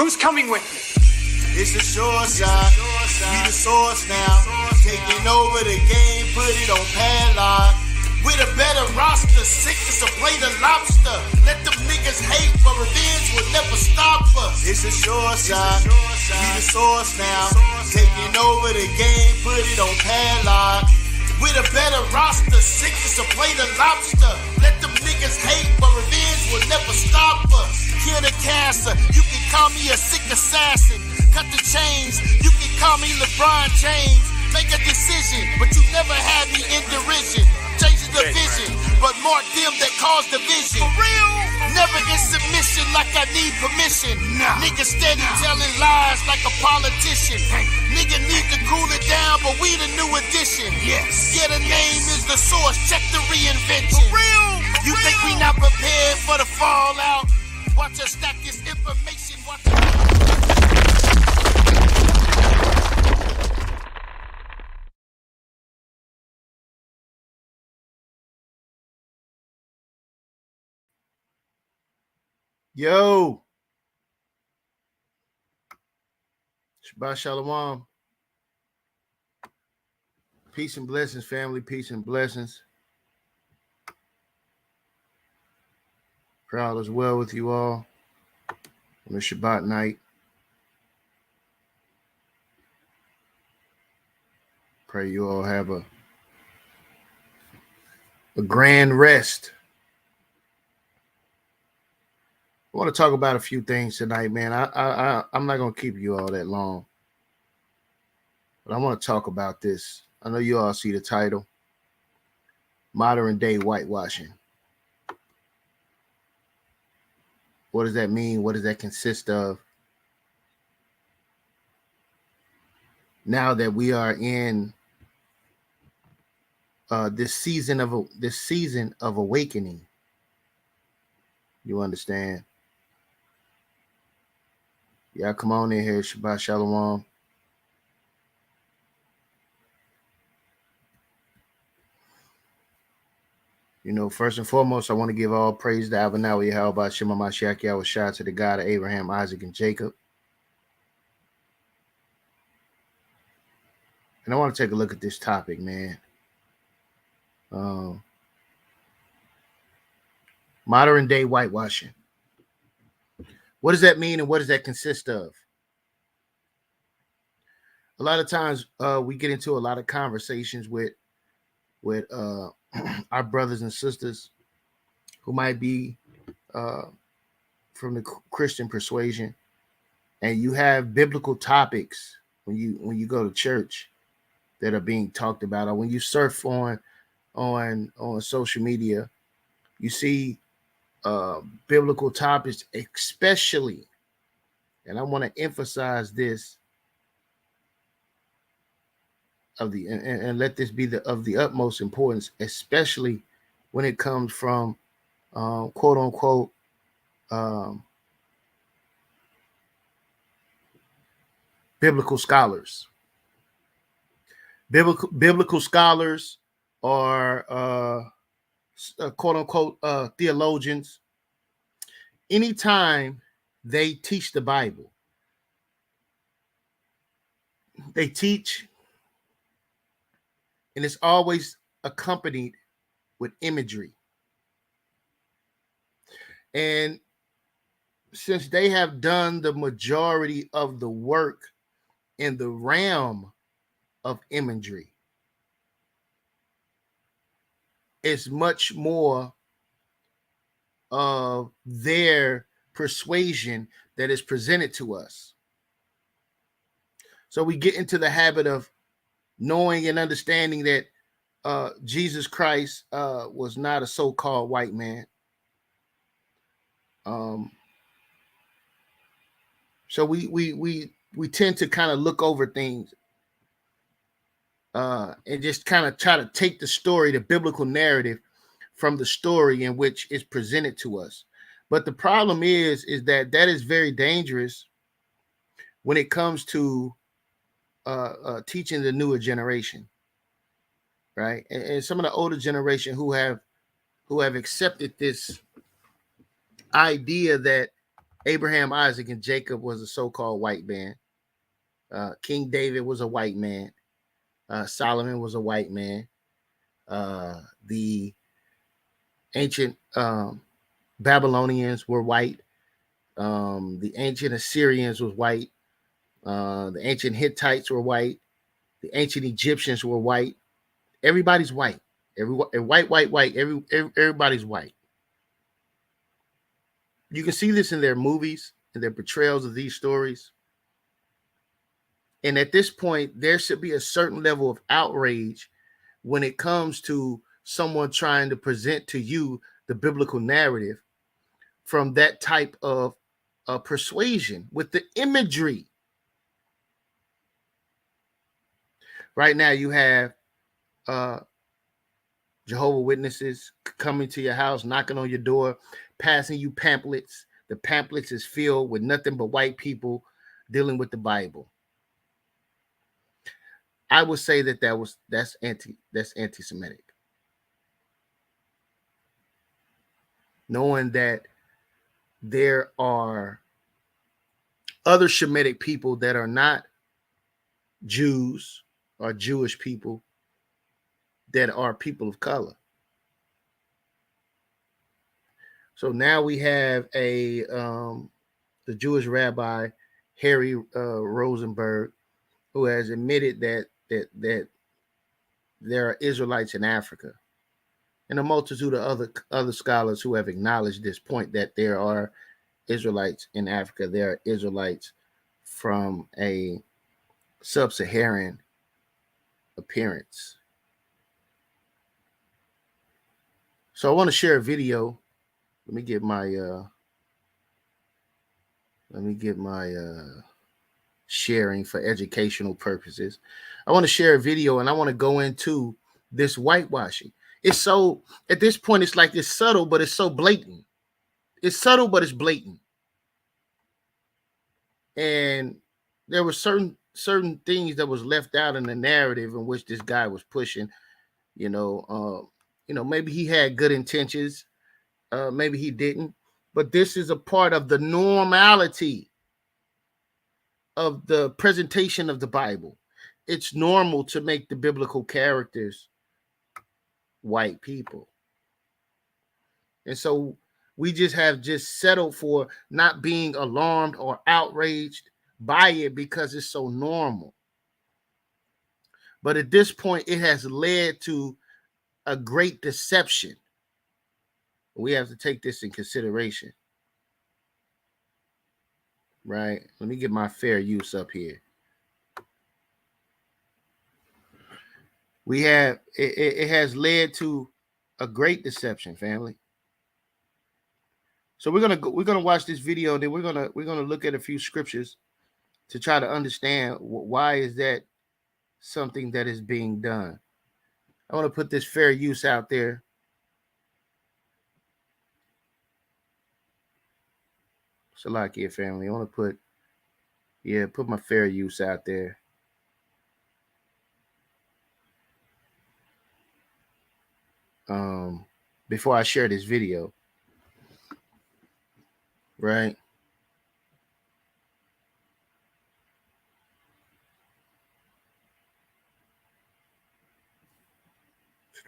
Who's coming with me? It's a short shot. We the source now. Taking over the game, put it on padlock. With a better roster, sick as a plate of lobster. Let them niggas hate, but revenge will never stop us. It's a short shot. We the source now. Taking over the game, put it on padlock. With a better roster, sick as a plate of lobster. Let them niggas hate, but revenge will never stop us. Kill the cancer, you can call me a sick assassin. Cut the chains, you can call me LeBron James. Make a decision, but you never had me in derision. Change the vision, but mark them that cause division. For real? Never in submission like I need permission. Nigga steady telling lies like a politician. Nigga need to cool it down, but we the new addition. Yes. Yeah, the name is the source. Check the reinvention. For real? You think we not prepared for the fallout? Watch us stack this information. Watch Yo, Shabbat Shalom. Peace and blessings, family. Peace and blessings. Proud as well with you all on the Shabbat night. Pray you all have a grand rest. I want to talk about a few things tonight, man. I'm not going to keep you all that long, but I want to talk about this. I know you all see the title, Modern Day Whitewashing. What does that mean? What does that consist of? Now that we are in this season of awakening, you understand? Y'all come on in here, Shabbat Shalom. You know, first and foremost, I want to give all praise to Abanawi Yahweh Shema Mashiach Yahweh Shah, to the God of Abraham, Isaac, and Jacob. And I want to take a look at this topic, man. Modern day whitewashing. What does that mean and what does that consist of? A lot of times we get into a lot of conversations with our brothers and sisters who might be from the Christian persuasion, and you have biblical topics when you go to church that are being talked about, or when you surf on social media, you see biblical topics, especially, and I want to emphasize this, and let this be of the utmost importance, especially when it comes from quote unquote biblical scholars. Biblical scholars are quote unquote theologians. Anytime they teach the Bible, they teach, and it's always accompanied with imagery. And since they have done the majority of the work in the realm of imagery, it's much more of their persuasion that is presented to us. So we get into the habit of knowing and understanding that Jesus Christ was not a so-called white man. So we tend to kind of look over things and just kind of try to take the story, the biblical narrative, from the story in which it's presented to us. But the problem is that is very dangerous when it comes to teaching the newer generation, right? And some of the older generation who have accepted this idea that Abraham, Isaac, and Jacob was a so-called white man. King David was a white man. Solomon was a white man. The ancient Babylonians were white. The ancient Assyrians was white. The ancient Hittites were white. The ancient Egyptians were white. Everybody's white. White. Everybody's white. You can see this in their movies and their portrayals of these stories. And at this point, there should be a certain level of outrage when it comes to someone trying to present to you the biblical narrative from that type of persuasion with the imagery. Right now, you have Jehovah's Witnesses coming to your house, knocking on your door, passing you pamphlets. The pamphlets is filled with nothing but white people dealing with the Bible. I would say that's anti-Semitic. Knowing that there are other Shemitic people that are not Jews or Jewish people that are people of color. So now we have the Jewish rabbi Harry Rosenberg, who has admitted that there are Israelites in Africa, and a multitude of other scholars who have acknowledged this point that there are Israelites in Africa. There are Israelites from a sub-Saharan appearance. So I want to share a video. Let me get my sharing for educational purposes. I want to share a video, and I want to go into this whitewashing. It's so, at this point, it's like it's subtle, but it's so blatant. It's subtle, but it's blatant. And there were certain things that was left out in the narrative in which this guy was pushing. Maybe he had good intentions, maybe he didn't, but this is a part of the normality of the presentation of the Bible. It's normal to make the biblical characters white people. And so we just have settled for not being alarmed or outraged by it because it's so normal. But at this point, it has led to a great deception. We have to take this in consideration. Right? Let me get my fair use up here. It has led to a great deception, family. So we're gonna watch this video, and then we're gonna look at a few scriptures to try to understand why is that something that is being done. I want to put this fair use out there. Salakia family. I want to put my fair use out there. Before I share this video. Right.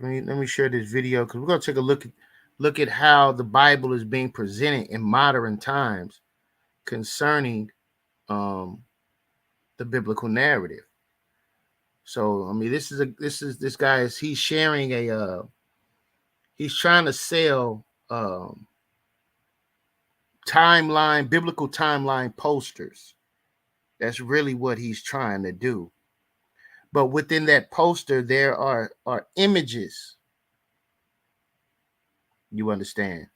Let me share this video because we're going to take a look at how the Bible is being presented in modern times concerning the biblical narrative. So, I mean, this guy he's sharing he's trying to sell biblical timeline posters. That's really what he's trying to do. But within that poster, there are images. You understand?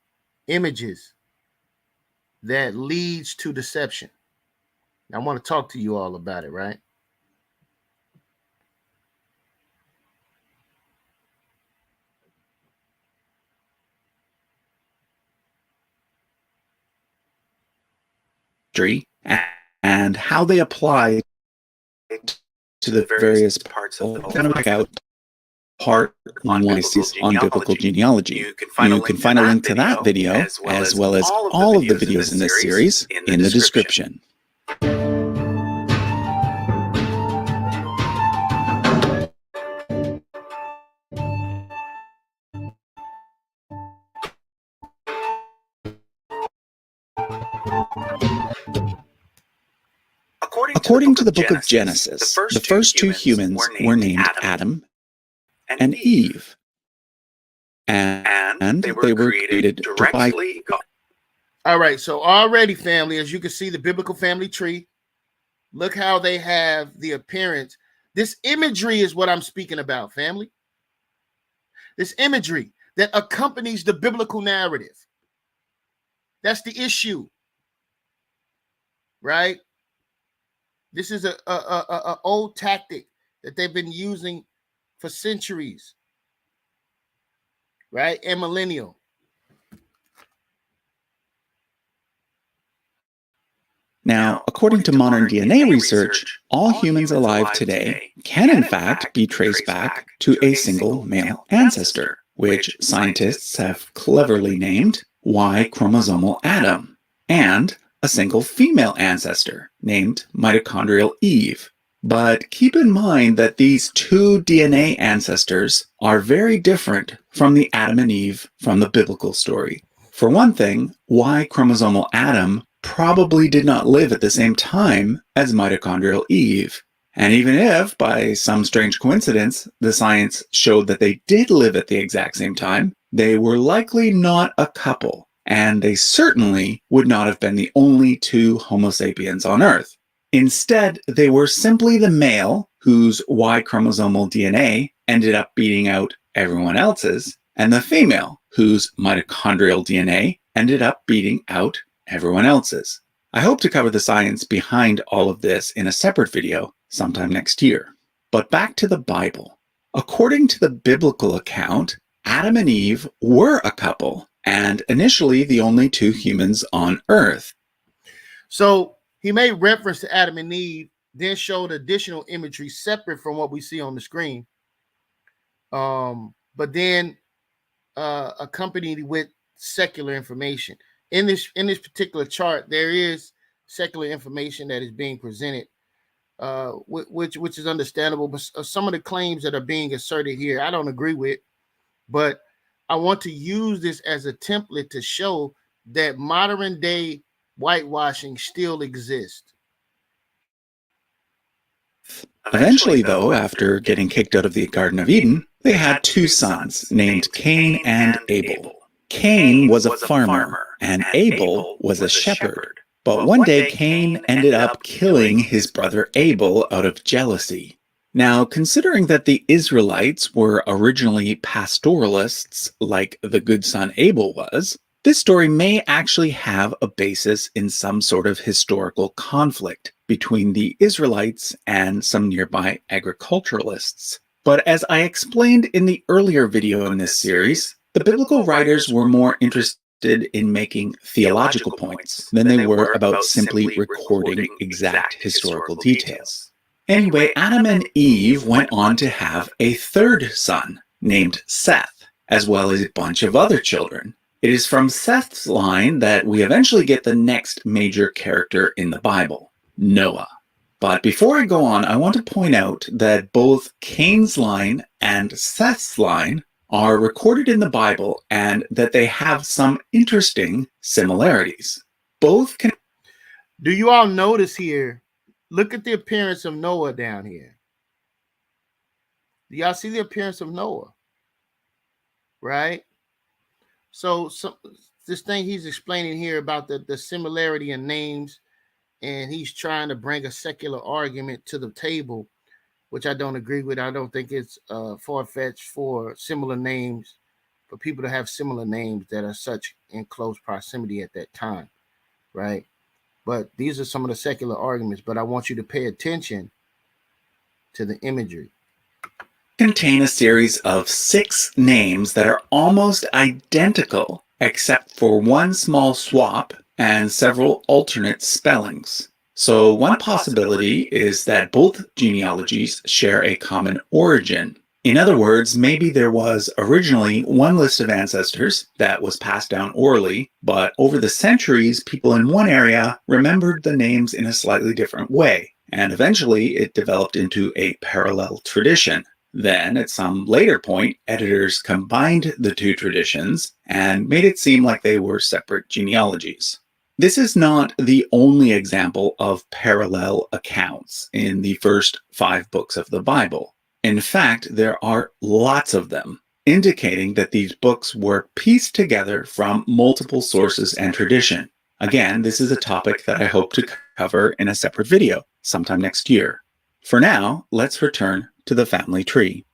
Images that leads to deception. I want to talk to you all about it, right? And how they apply to the various parts of the out part on biblical genealogy. You can find a link to that video as well as all of the videos in this series in the description. According to the book of Genesis, the first two humans were named Adam and Eve, and they were created directly. All right, so already, family, as you can see, the biblical family tree, look how they have the appearance. This imagery is what I'm speaking about, family. This imagery that accompanies the biblical narrative. That's the issue, right? This is a old tactic that they've been using for centuries, right? And millennial. Now, according to modern DNA research, all humans alive today can in fact be traced back to a single male ancestor, which scientists have cleverly named Y chromosomal Adam, and a single female ancestor named mitochondrial Eve. But keep in mind that these two DNA ancestors are very different from the Adam and Eve from the biblical story. For one thing, Y chromosomal Adam probably did not live at the same time as mitochondrial Eve. And even if, by some strange coincidence, the science showed that they did live at the exact same time, they were likely not a couple. And they certainly would not have been the only two Homo sapiens on Earth. Instead, they were simply the male whose Y chromosomal DNA ended up beating out everyone else's, and the female whose mitochondrial DNA ended up beating out everyone else's. I hope to cover the science behind all of this in a separate video sometime next year. But back to the Bible. According to the biblical account, Adam and Eve were a couple, and initially the only two humans on Earth. So he made reference to Adam and Eve, then showed additional imagery separate from what we see on the screen. But then accompanied with secular information. In this particular chart, there is secular information that is being presented, which is understandable. But some of the claims that are being asserted here, I don't agree with. But I want to use this as a template to show that modern day whitewashing still exists. Eventually, though, after getting kicked out of the Garden of Eden, they had two sons named Cain and Abel. Cain was a farmer and Abel was a shepherd. But one day Cain ended up killing his brother Abel out of jealousy. Now, considering that the Israelites were originally pastoralists like the good son Abel was, this story may actually have a basis in some sort of historical conflict between the Israelites and some nearby agriculturalists. But as I explained in the earlier video in this series, the biblical writers were more interested in making theological points than they were about simply recording exact historical details. Anyway, Adam and Eve went on to have a third son named Seth, as well as a bunch of other children. It is from Seth's line that we eventually get the next major character in the Bible, Noah. But before I go on, I want to point out that both Cain's line and Seth's line are recorded in the Bible and that they have some interesting similarities. Both can... Do you all notice here? Look at the appearance of Noah down here. Do y'all see the appearance of Noah? Right? So this thing he's explaining here about the similarity in names, and he's trying to bring a secular argument to the table, which I don't agree with. I don't think it's far-fetched for similar names, for people to have similar names that are such in close proximity at that time, right? But these are some of the secular arguments, but I want you to pay attention to the imagery. Contain a series of 6 names that are almost identical, except for one small swap and several alternate spellings. So one possibility is that both genealogies share a common origin. In other words, maybe there was originally one list of ancestors that was passed down orally, but over the centuries, people in one area remembered the names in a slightly different way, and eventually it developed into a parallel tradition. Then, at some later point, editors combined the two traditions and made it seem like they were separate genealogies. This is not the only example of parallel accounts in the first 5 books of the Bible. In fact, there are lots of them, indicating that these books were pieced together from multiple sources and tradition. Again, this is a topic that I hope to cover in a separate video sometime next year. For now, let's return to the family tree.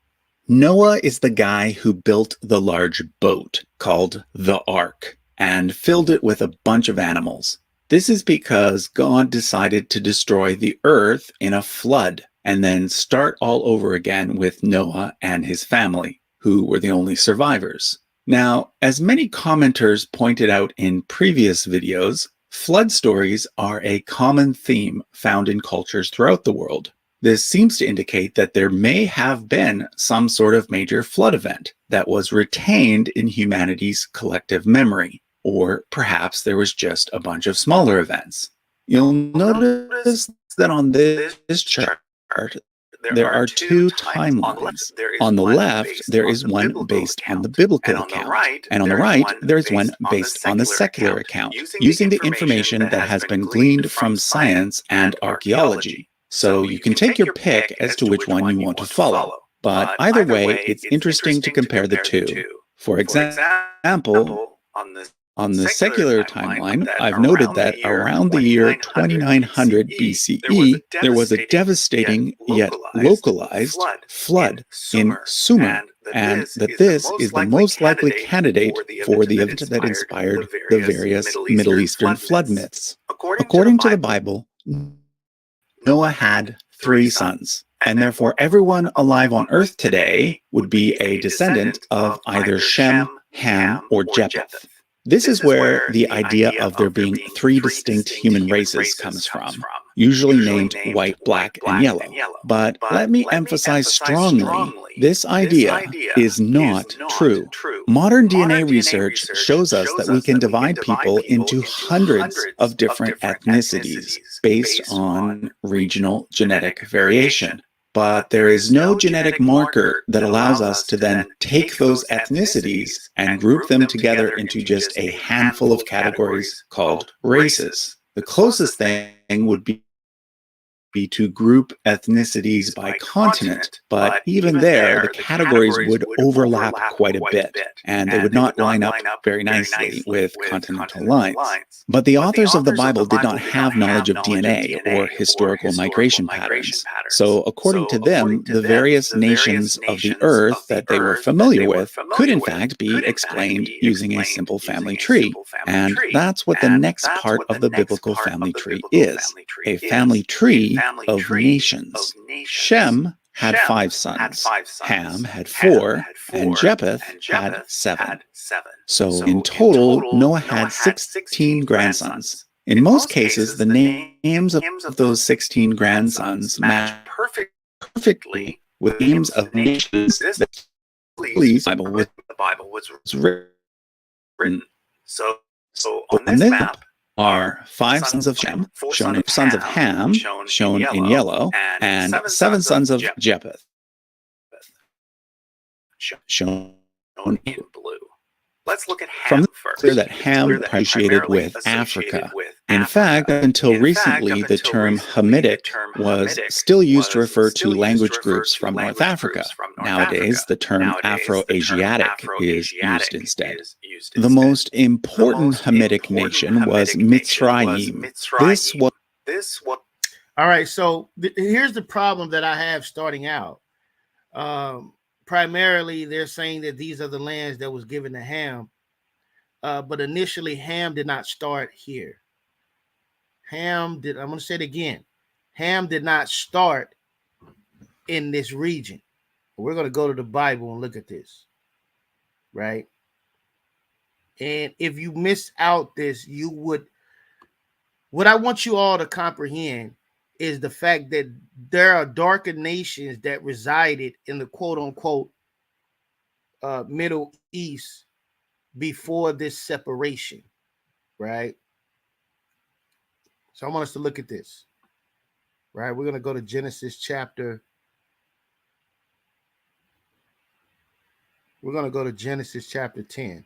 Noah is the guy who built the large boat called the Ark and filled it with a bunch of animals. This is because God decided to destroy the earth in a flood and then start all over again with Noah and his family, who were the only survivors. Now, as many commenters pointed out in previous videos, flood stories are a common theme found in cultures throughout the world. This seems to indicate that there may have been some sort of major flood event that was retained in humanity's collective memory, or perhaps there was just a bunch of smaller events. You'll notice that on this chart, there are 2 timelines. On the left, there is one based on the biblical account, and on the right, there is one based on the secular account, using the information that has been gleaned from science and archaeology. So you can take your pick as to which one you want to follow. But either way, it's interesting to compare the two. For example, on the secular timeline, I've noted that around the year 2900 BCE, there was a devastating yet localized flood in Sumer, and that this is the most likely candidate for the event that inspired the various Middle Eastern flood myths. According to the Bible, Noah had 3 sons, and therefore everyone alive on Earth today would be a descendant of either Shem, Ham, or Japheth. This is where the idea of there being 3 distinct human races comes from, usually named white, black, and yellow. But let me emphasize strongly, this idea is not true. Modern DNA research shows us that we can divide people into hundreds of different ethnicities based on regional genetic variation. But there is no genetic marker that allows us to then take those ethnicities and group them together into just a handful of categories called races. The closest thing would be to group ethnicities by continent, but even there, the categories would overlap quite a bit, and they would not line up very nicely with continental lines. But the authors of the Bible did not have knowledge of DNA or historical migration patterns. So according to them, the various nations of the earth that they were familiar with could in fact be explained using a simple family tree. And that's what the next part of the biblical family tree is, a family tree of nations. Shem had 5 sons, Ham had 4, and Japheth had 7. So in total, Noah had 16 grandsons. In most cases, the names of those 16 grandsons match perfectly with names of nations that the Bible was written. So on this map are 5 sons of Shem, shown in sons of Ham, shown in yellow, and 7 sons of Japheth, shown in blue. Let's look at Ham first. Clear that Ham appreciated with Africa. In fact, until recently, the term Hamitic was still used to refer to language groups from North Africa. Nowadays, the term Afro-Asiatic is used instead. The most important Hamitic nation was Mitzrayim. All right, so here's the problem that I have starting out. Primarily, they're saying that these are the lands that was given to Ham, but initially Ham did not start here. I'm going to say it again. Ham did not start in this region. We're going to go to the Bible and look at this, right? And if you miss out this, what I want you all to comprehend is the fact that there are darker nations that resided in the quote unquote Middle East before this separation, right? So I want us to look at this, right? We're going to go to Genesis chapter. We're going to go to Genesis chapter 10.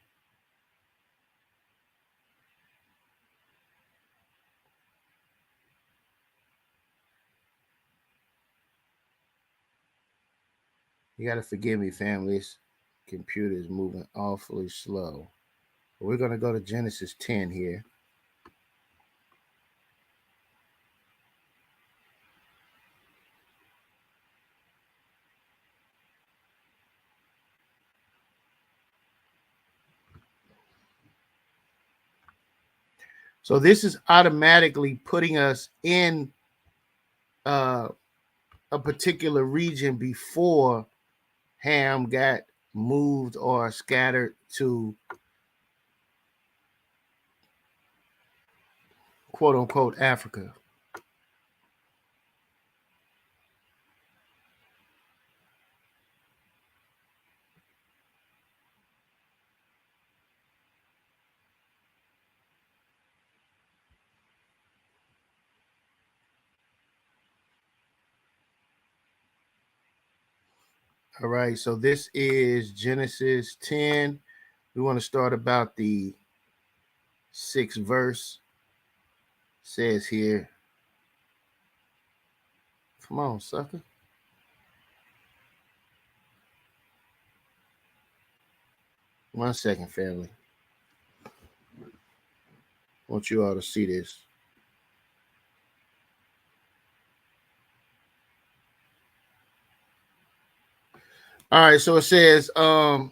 You got to forgive me, family. This computer is moving awfully slow. But we're going to go to Genesis 10 here. So this is automatically putting us in a particular region before Ham got moved or scattered to quote unquote Africa. All right, so this is Genesis 10. We want to start about the 6th verse. It says here, come on, sucker. One second, family. I want you all to see this. All right, so it says, by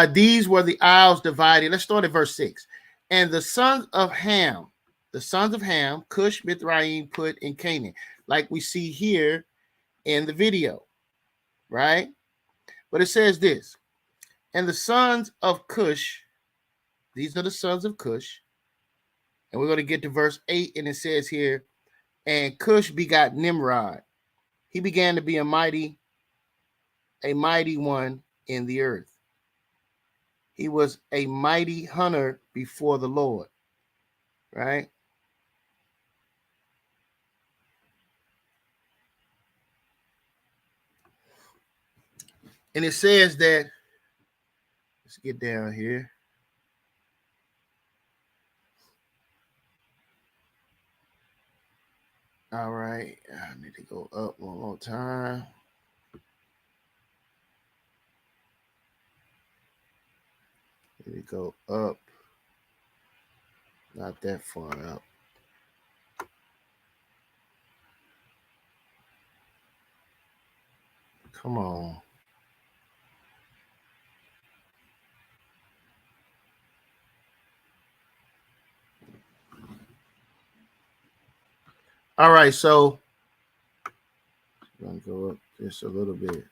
these were the isles divided. Let's start at verse 6. And the sons of Ham, Cush, Mithraim, Put, and Canaan, like we see here in the video, right? But it says this, and the sons of Cush, these are the sons of Cush, and we're going to get to verse 8, and it says here, and Cush begot Nimrod. He began to be a mighty one in the earth. He was a mighty hunter before the Lord, right? And it says that, let's get down here. All right, I need to go up one more time. Let me go up. Not that far up. Come on. All right, so I'm going to go up just a little bit.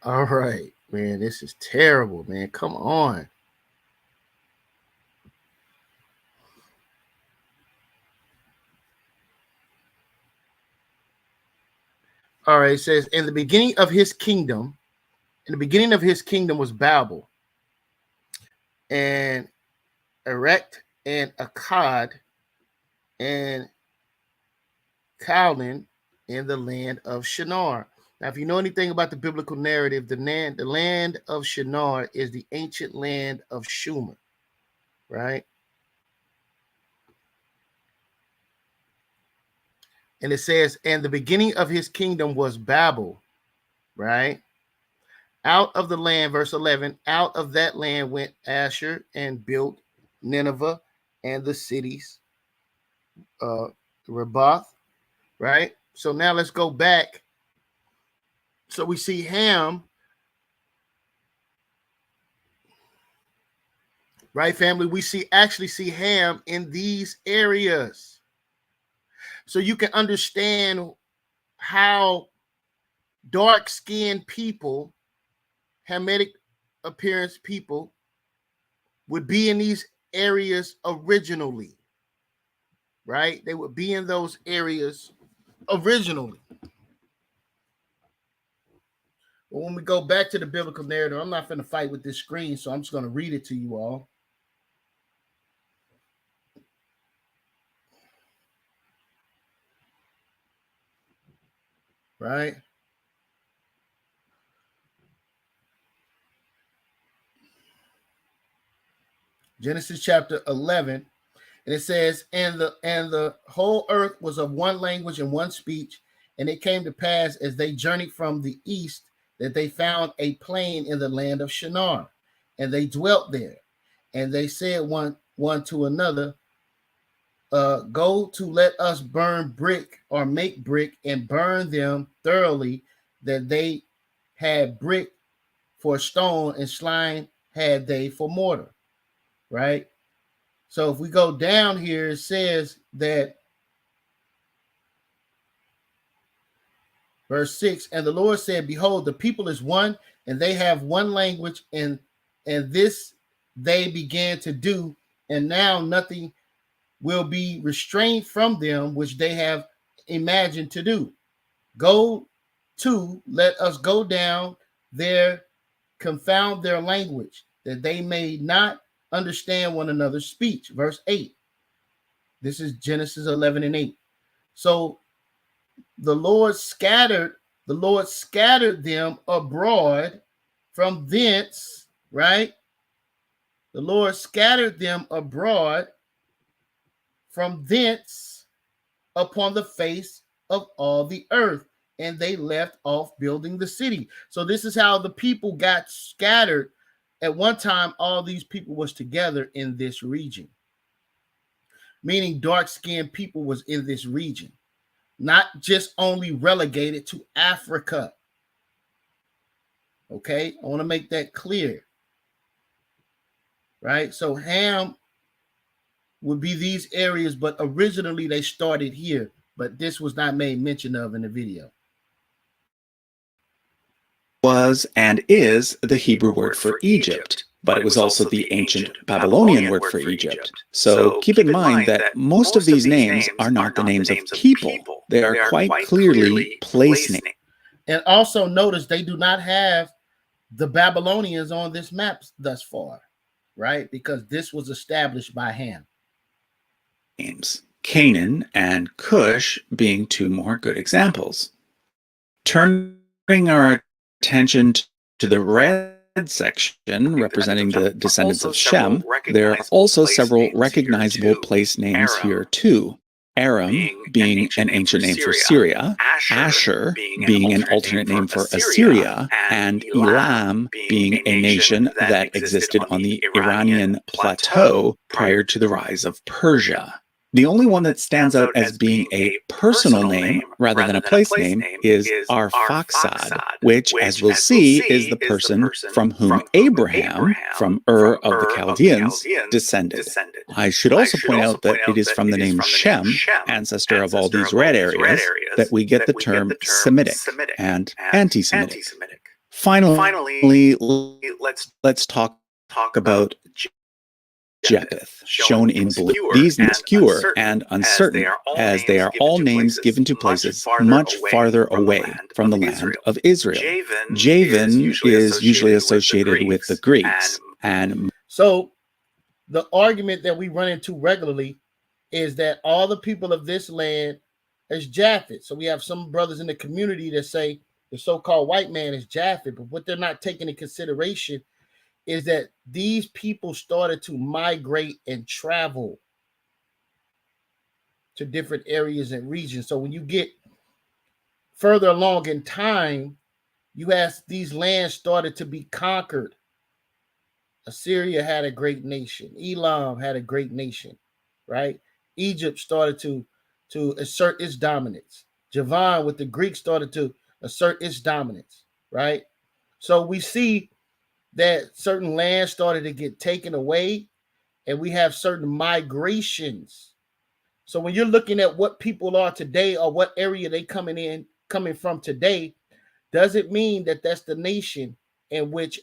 All right, man, this is terrible, man. Come on. All right, it says, in the beginning of his kingdom was Babel, and Erect, and Akkad, and Caldan in the land of Shinar. Now, if you know anything about the biblical narrative, the land of Shinar is the ancient land of Sumer, right? And it says, and the beginning of his kingdom was Babel, right? Out of the land, verse 11, out of that land went Asher and built Nineveh and the cities, Rabath, right? So now let's go back. So we see Ham Right, family? We actually see Ham in these areas. So you can understand how dark-skinned people, Hamitic appearance people, would be in these areas originally. Right? They would be in those areas originally. But when we go back to the biblical narrative, I'm not going to fight with this screen, so I'm just going to read it to you all. Right? Genesis chapter 11, and it says, and the whole earth was of one language and one speech, and it came to pass as they journeyed from the east that they found a plain in the land of Shinar, and they dwelt there. And they said one to another, go to let us burn brick or make brick and burn them thoroughly, that they had brick for stone and slime had they for mortar. Right? So if we go down here, it says that verse 6, and the Lord said, behold, the people is one, and they have one language, and this they began to do, and now nothing will be restrained from them which they have imagined to do. Go to, let us go down there, confound their language, that they may not understand one another's speech. Verse 8. This is Genesis 11 and 8. So the Lord scattered them abroad from thence, right? The Lord scattered them abroad from thence upon the face of all the earth, and they left off building the city. So this is how the people got scattered. At one time, all these people was together in this region, meaning dark-skinned people was in this region, not just only relegated to Africa. Okay, I want to make that clear. Right? So Ham would be these areas, but originally they started here, but this was not made mention of in the video. Was and is the Hebrew word for Egypt, but it was also the ancient Babylonian word for Egypt. So keep in mind that most of these names are not the names of people. They are quite clearly place names. And also notice they do not have the Babylonians on this map thus far, right? Because this was established by Ham. Canaan and Cush being two more good examples. Turning our attention to the red section representing the descendants of Shem, there are also several recognizable place names here too. Aram being an ancient name for Syria, Ashur being an alternate name for Assyria, and Elam being a nation that existed on the Iranian plateau prior to the rise of Persia. The only one that stands out as being a personal name rather than a place name is Arphaxad, which, as we'll see, is the person from whom Abraham, from Ur of the Chaldeans, descended. I should also point out that it is from the name Shem, ancestor of all these red areas, that we get the term Semitic and anti-Semitic. Finally, let's talk about Japheth, shown in blue. These names obscure and uncertain, as they are all names given to places much farther away from the land of Israel. Javan is usually associated with the Greeks. And so the argument that we run into regularly is that all the people of this land is Japheth. So we have some brothers in the community that say the so-called white man is Japheth, but what they're not taking into consideration is that these people started to migrate and travel to different areas and regions. So when you get further along in time, you have these lands started to be conquered. Assyria had a great nation. Elam had a great nation, right? Egypt started to assert its dominance. Javan with the Greeks started to assert its dominance, right? So we see that certain lands started to get taken away and we have certain migrations. So when you're looking at what people are today or what area they coming from today, doesn't mean that that's the nation in which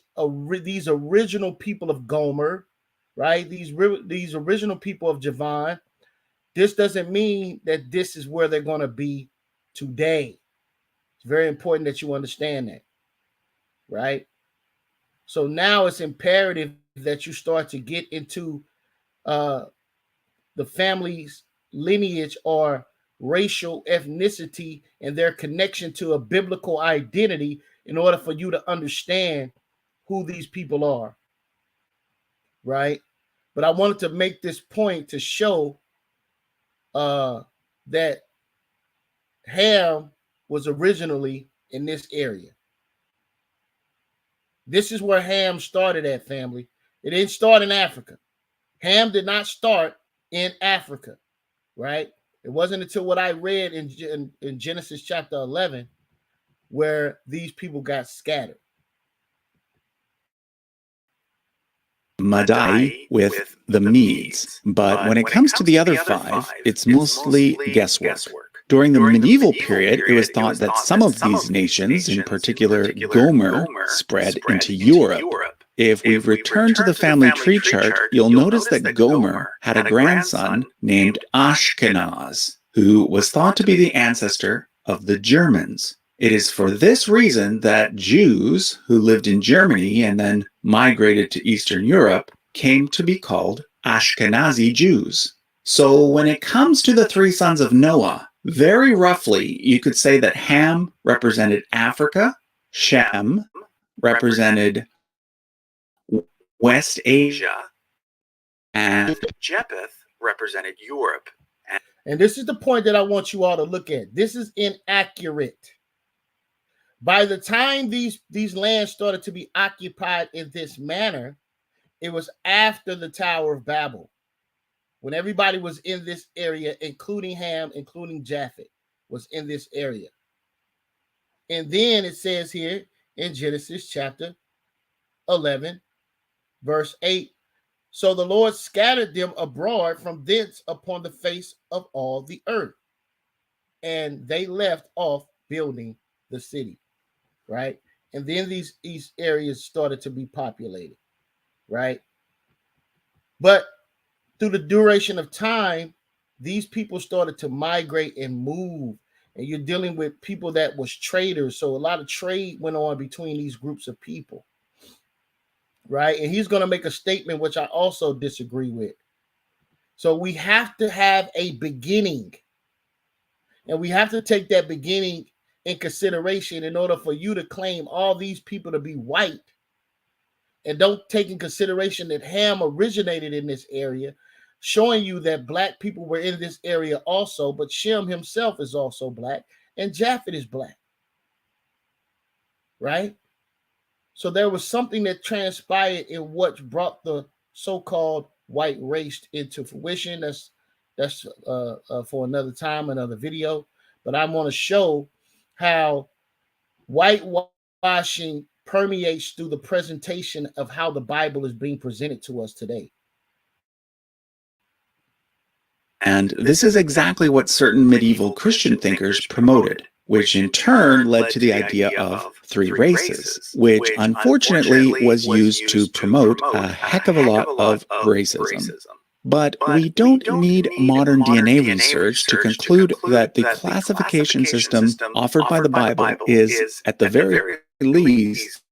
these original people of Gomer, right? These original people of Javan, this doesn't mean that this is where they're going to be today. It's very important that you understand that, right? So now it's imperative that you start to get into the family's lineage or racial ethnicity and their connection to a biblical identity in order for you to understand who these people are, right? But I wanted to make this point to show that Ham was originally in this area. This is where Ham started at, family. It didn't start in Africa. Ham did not start in Africa, right? It wasn't until what I read in Genesis chapter 11 where these people got scattered. Madai with the Medes. But when it comes to the other five, it's mostly guesswork. During the medieval period, it was thought that some of these nations, in particular Gomer, spread into Europe. If we return to the family tree chart, you'll notice that Gomer had a grandson named Ashkenaz, who was thought to be the ancestor of the Germans. It is for this reason that Jews who lived in Germany and then migrated to Eastern Europe came to be called Ashkenazi Jews. So when it comes to the three sons of Noah, very roughly, you could say that Ham represented Africa, Shem represented West Asia, and Japheth represented Europe. And this is the point that I want you all to look at. This is inaccurate. By the time these lands started to be occupied in this manner, it was after the Tower of Babel, when everybody was in this area, including Ham, including Japheth, was in this area. And then it says here in Genesis chapter 11, verse 8, so the Lord scattered them abroad from thence upon the face of all the earth, and they left off building the city, right? And then these areas started to be populated, right? But through the duration of time, these people started to migrate and move, and you're dealing with people that was traders. So a lot of trade went on between these groups of people, right? And he's going to make a statement which I also disagree with. So we have to have a beginning, and we have to take that beginning in consideration in order for you to claim all these people to be white, and don't take in consideration that Ham originated in this area, showing you that black people were in this area also, but Shem himself is also black, and Japheth is black, right? So there was something that transpired in what brought the so-called white race into fruition. That's for another time, another video. But I want to show how whitewashing permeates through the presentation of how the Bible is being presented to us today. And this is exactly what certain medieval Christian thinkers promoted, which in turn led to the idea of three races, which unfortunately was used to promote a heck of a lot of racism. But we don't need modern DNA research to conclude that the classification system offered by the Bible is, at the very least,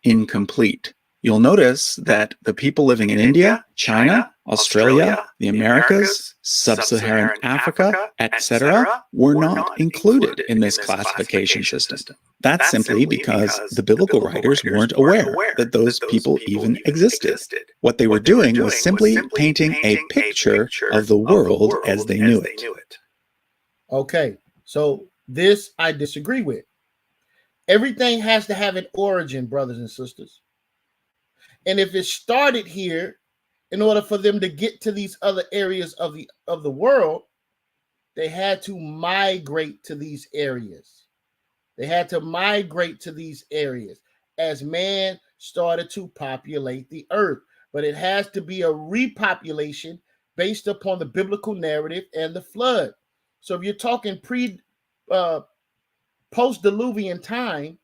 incomplete. You'll notice that the people living in India, China, Australia, the Americas, Sub-Saharan Africa, etc., were not included in this classification system. That's simply because the biblical writers weren't aware that those people even existed. What they were doing was simply painting a picture of the world as they knew it. Okay, so this I disagree with. Everything has to have an origin, brothers and sisters. And if it started here, in order for them to get to these other areas of the world, they had to migrate to these areas. They had to migrate to these areas as man started to populate the earth. but it has to be a repopulation based upon the biblical narrative and the flood. So if you're talking post-Diluvian time,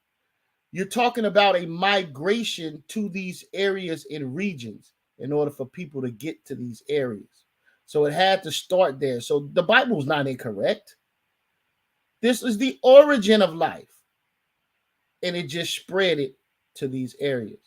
you're talking about a migration to these areas and regions in order for people to get to these areas. So it had to start there. So the Bible's not incorrect. This is the origin of life, and it just spread it to these areas.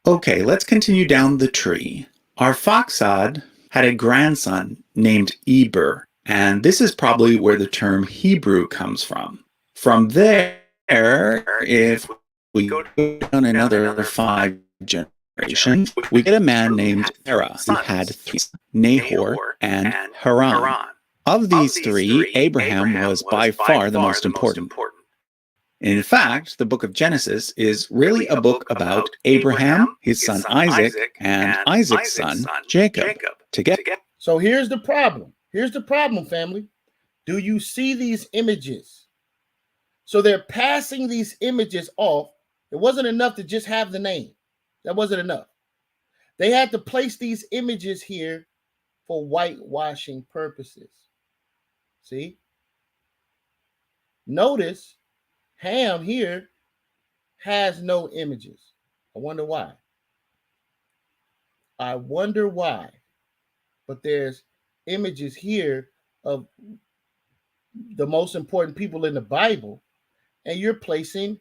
Okay, let's continue down the tree. Arphaxad had a grandson named Eber, and this is probably where the term Hebrew comes from. From there, if we go down another 5 generations, we get a man named Terah who had 3 sons, Nahor and Haran. Of these 3, Abraham was by far the most important. In fact, the book of Genesis is really a book about Abraham, his son Isaac, and Isaac's son Jacob together. So here's the problem. Here's the problem, family. Do you see these images? So they're passing these images off. It wasn't enough to just have the name. That wasn't enough. They had to place these images here for whitewashing purposes. See? Notice Ham here has no images. I wonder why. I wonder why. But there's images here of the most important people in the Bible, and you're placing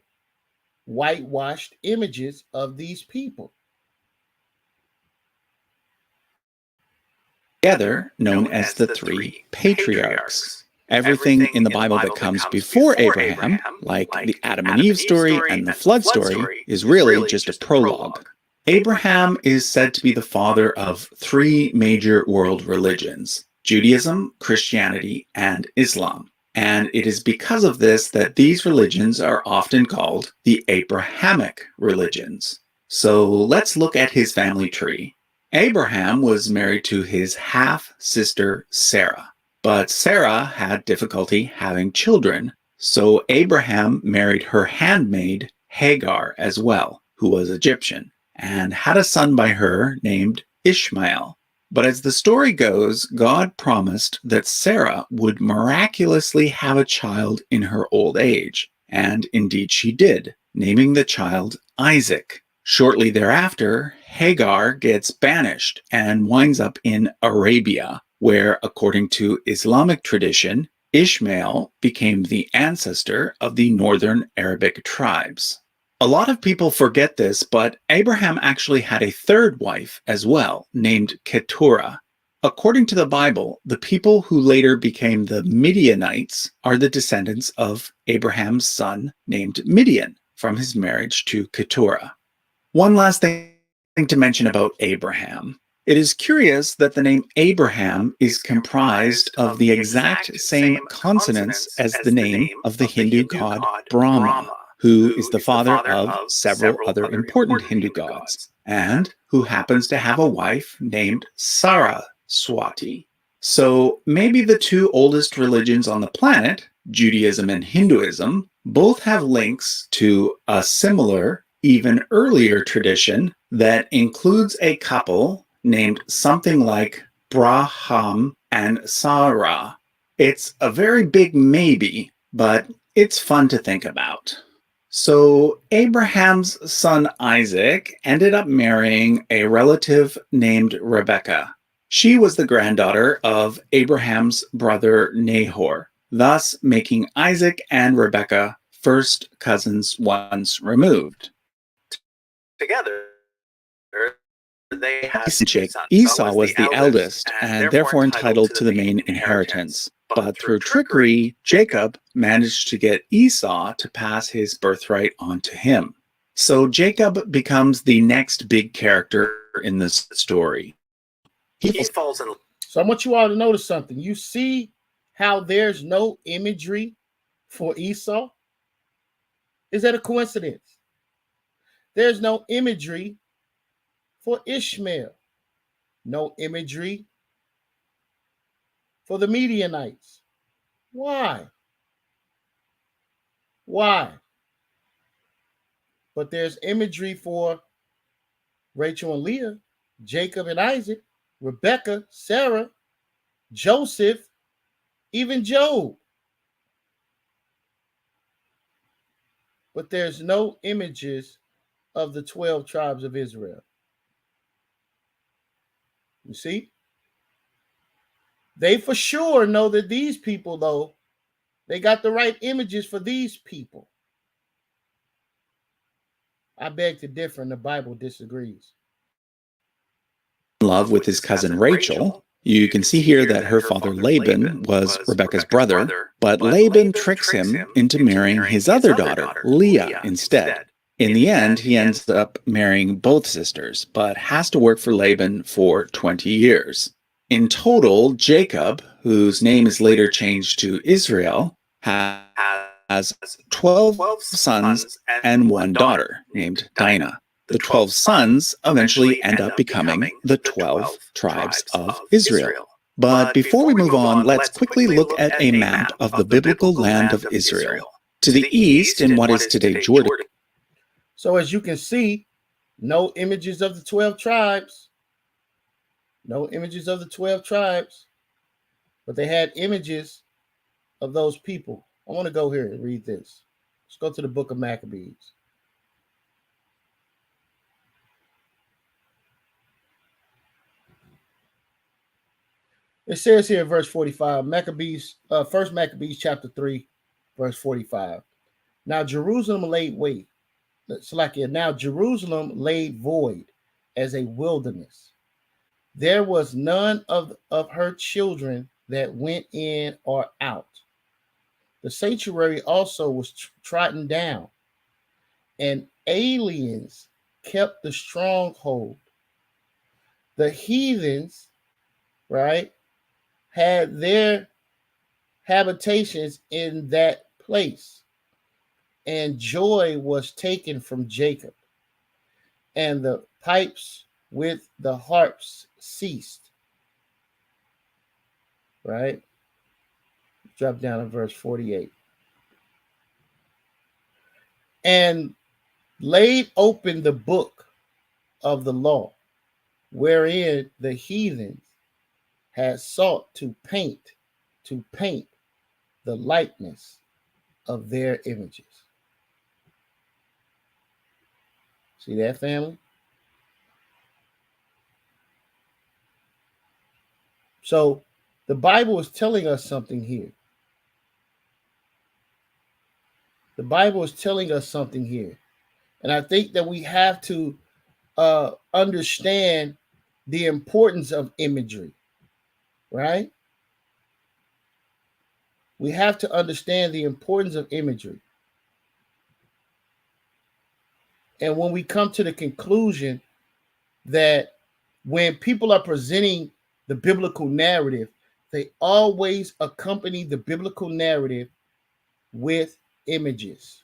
whitewashed images of these people. Together, known as the 3 patriarchs. Everything in the Bible that comes before Abraham, like the Adam and Eve story and the flood story, is really just a prologue. Abraham is said to be the father of 3 major world religions: Judaism, Christianity, and Islam. And it is because of this that these religions are often called the Abrahamic religions. So let's look at his family tree. Abraham was married to his half-sister Sarah. But Sarah had difficulty having children, so Abraham married her handmaid Hagar as well, who was Egyptian, and had a son by her named Ishmael. But as the story goes, God promised that Sarah would miraculously have a child in her old age, and indeed she did, naming the child Isaac. Shortly thereafter, Hagar gets banished and winds up in Arabia, where, according to Islamic tradition, Ishmael became the ancestor of the northern Arabic tribes. A lot of people forget this, but Abraham actually had a 3rd wife as well, named Keturah. According to the Bible, the people who later became the Midianites are the descendants of Abraham's son named Midian from his marriage to Keturah. One last thing to mention about Abraham. It is curious that the name Abraham is comprised of the exact same consonants as the name of the Hindu god Brahma, who is the father of several other important Hindu gods, and who happens to have a wife named Saraswati. So maybe the 2 oldest religions on the planet, Judaism and Hinduism, both have links to a similar, even earlier tradition that includes a couple named something like Braham and Sarah. It's a very big maybe, but it's fun to think about. So Abraham's son Isaac ended up marrying a relative named Rebekah. She was the granddaughter of Abraham's brother Nahor, thus making Isaac and Rebekah first cousins once removed. Together, they had Jacob. Esau was the eldest and therefore entitled to the main inheritance. But through trickery, Jacob managed to get Esau to pass his birthright on to him. So Jacob becomes the next big character in this story. He falls in. So I want you all to notice something. You see how there's no imagery for Esau? Is that a coincidence? There's no imagery for Ishmael. No imagery for the Midianites. Why? Why? But there's imagery for Rachel and Leah, Jacob and Isaac, Rebekah, Sarah, Joseph, even Job. But there's no images of the 12 tribes of Israel. You see? They for sure know that these people, though, they got the right images for these people. I beg to differ, and the Bible disagrees. Love with his cousin Rachel. You can see here that her father Laban was Rebekah's brother, but Laban tricks him into marrying his other daughter, Leah, instead. In the end, he ends up marrying both sisters, but has to work for Laban for 20 years. In total, Jacob, whose name is later changed to Israel, has 12 sons and one daughter named Dinah. The 12 sons eventually end up becoming the 12 tribes of Israel. But before we move on, let's quickly look at a map of the biblical land of Israel. To the east, in what is today Jordan. So as you can see, no images of the 12 tribes. No images of the 12 tribes. But they had images of those people. I want to go here and read this. Let's go to the book of Maccabees. It says here in verse 45, First Maccabees chapter 3, verse 45. Now Jerusalem laid void as a wilderness. There was none of her children that went in or out. The sanctuary also was trodden down, and aliens kept the stronghold. The heathens, right, had their habitations in that place, and joy was taken from Jacob, and the pipes with the harps ceased. Right? Drop down to verse 48. And laid open the book of the law, wherein the heathens had sought to paint the likeness of their images. See that, family? So the Bible is telling us something here. The Bible is telling us something here. And I think that we have to understand the importance of imagery, right? We have to understand the importance of imagery. And when we come to the conclusion that when people are presenting the biblical narrative, they always accompany the biblical narrative with images.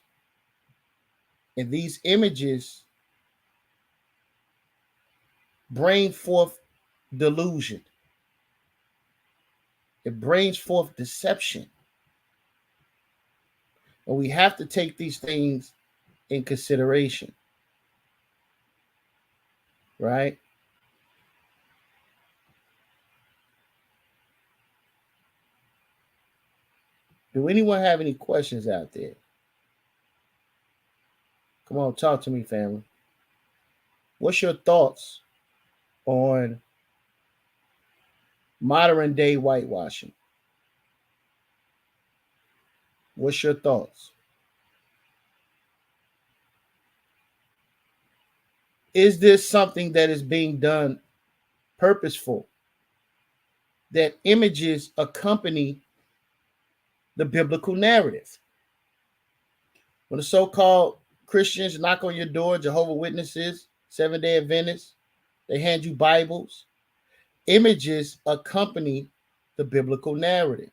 And these images bring forth delusion. It brings forth deception. And we have to take these things in consideration. Right? Do anyone have any questions out there? Come on, talk to me, family. What's your thoughts on modern day whitewashing? What's your thoughts? Is this something that is being done purposeful? That images accompany the biblical narrative? When the so-called Christians knock on your door, Jehovah's Witnesses, Seventh-day Adventists, they hand you Bibles. Images accompany the biblical narrative.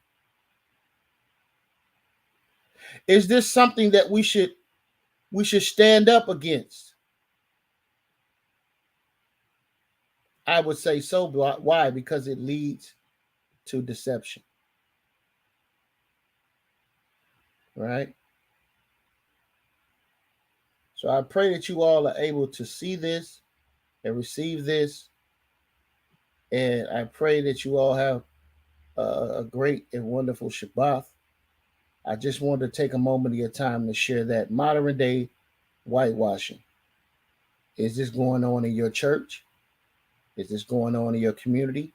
Is this something that we should stand up against? I would say so. Why? Because it leads to deception. Right? So I pray that you all are able to see this and receive this. And I pray that you all have a great and wonderful Shabbat. I just wanted to take a moment of your time to share that modern day whitewashing. Is this going on in your church? Is this going on in your community?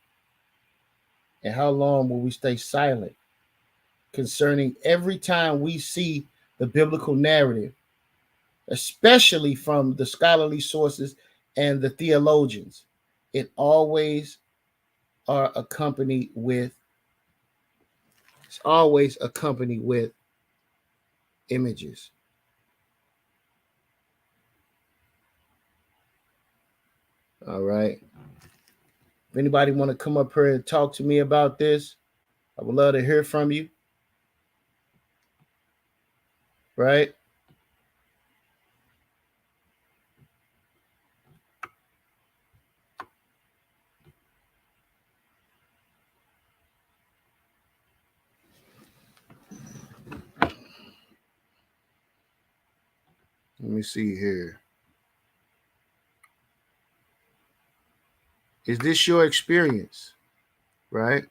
And how long will we stay silent concerning every time we see the biblical narrative, especially from the scholarly sources and the theologians? It always are accompanied with, it's always accompanied with images. All right. If anybody want to come up here and talk to me about this, I would love to hear from you. Right? Let me see here. Is this your experience? Right?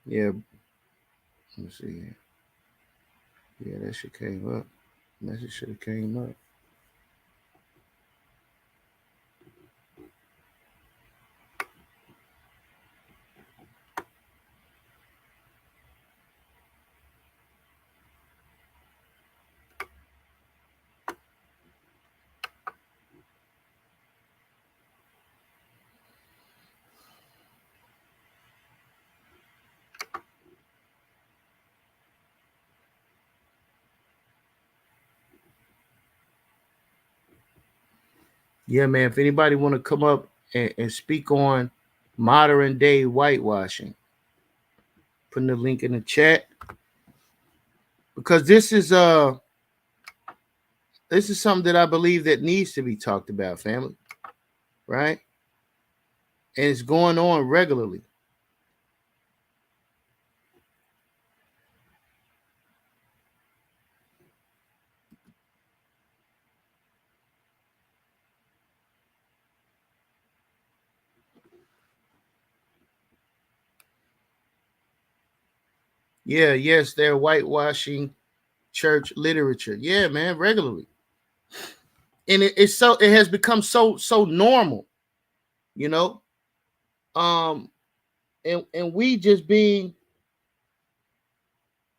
Yeah. Let me see here. Yeah, that shit came up. Message should have came up. Yeah, man. If anybody want to come up and speak on modern day whitewashing, putting the link in the chat, because this is something that I believe that needs to be talked about, family. Right? And it's going on regularly. Yeah, yes, they're whitewashing church literature. Yeah, man, regularly. And it has become so normal, you know. And we just being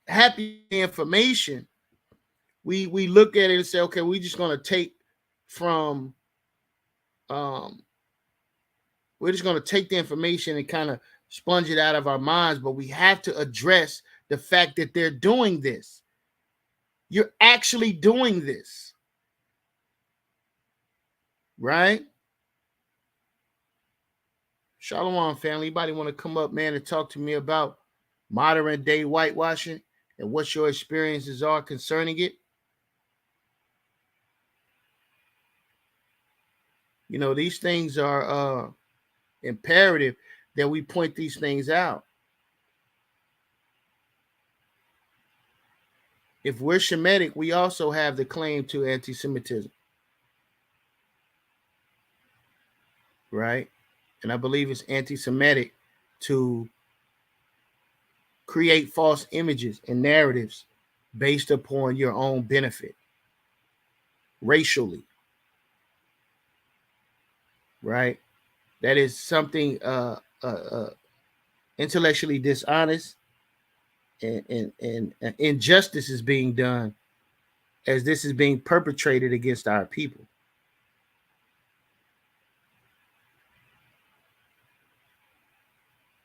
happy information, we look at it and say, okay, we're just gonna take from we're just gonna take the information and kind of sponge it out of our minds, but we have to address the fact that they're doing this. You're actually doing this, right? Shalom, family. Anybody want to come up, man, and talk to me about modern day whitewashing and what your experiences are concerning it? You know, these things are imperative that we point these things out. If we're Shemitic, we also have the claim to anti-Semitism, right? And I believe it's anti-Semitic to create false images and narratives based upon your own benefit, racially, right? That is something intellectually dishonest, and injustice is being done as this is being perpetrated against our people.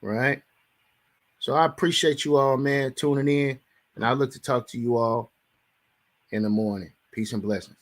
Right? So I appreciate you all, man, tuning in, and I look to talk to you all in the morning. Peace and blessings.